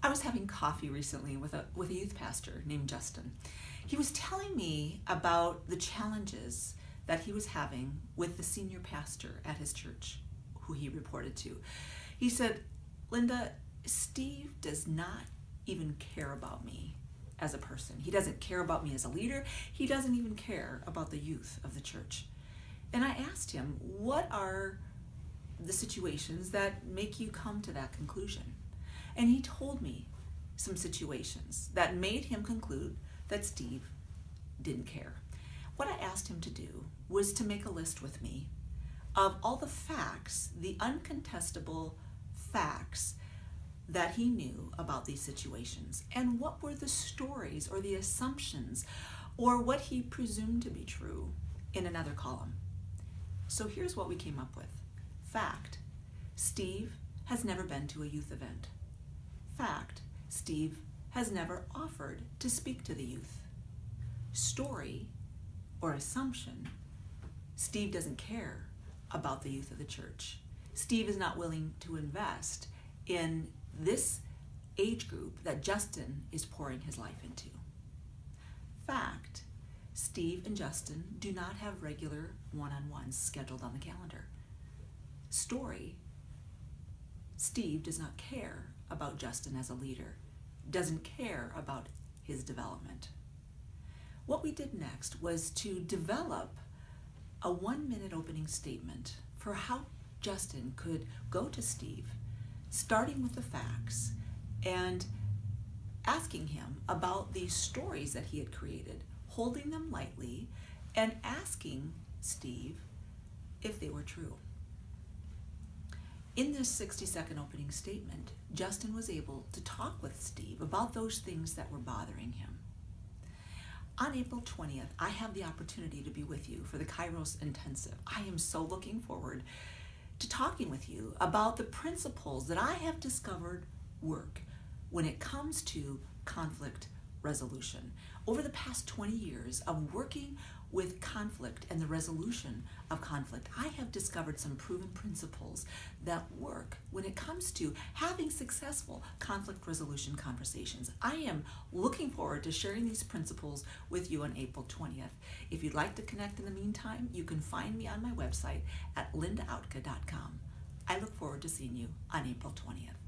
I was having coffee recently with a youth pastor named Justin. He was telling me about the challenges that he was having with the senior pastor at his church, who he reported to. He said, "Linda, Steve does not even care about me as a person. He doesn't care about me as a leader. He doesn't even care about the youth of the church." And I asked him, what are the situations that make you come to that conclusion? And he told me some situations that made him conclude that Steve didn't care. What I asked him to do was to make a list with me of all the facts, the uncontestable facts that he knew about these situations, and what were the stories or the assumptions or what he presumed to be true in another column. So here's what we came up with. Fact: Steve has never been to a youth event. Fact: Steve has never offered to speak to the youth. Story or assumption: Steve doesn't care about the youth of the church. Steve is not willing to invest in this age group that Justin is pouring his life into. Fact: Steve and Justin do not have regular one-on-ones scheduled on the calendar. Story: Steve does not care about Justin as a leader, doesn't care about his development. What we did next was to develop a 1-minute opening statement for how Justin could go to Steve, starting with the facts and asking him about these stories that he had created, holding them lightly, and asking Steve if they were true. In this 60-second opening statement, Justin was able to talk with Steve about those things that were bothering him. On April 20th, I have the opportunity to be with you for the Kairos Intensive. I am so looking forward to talking with you about the principles that I have discovered work when it comes to conflict resolution. Over the past 20 years of working with conflict and the resolution of conflict, I have discovered some proven principles that work when it comes to having successful conflict resolution conversations. I am looking forward to sharing these principles with you on April 20th. If you'd like to connect in the meantime, you can find me on my website at lindaoutka.com. I look forward to seeing you on April 20th.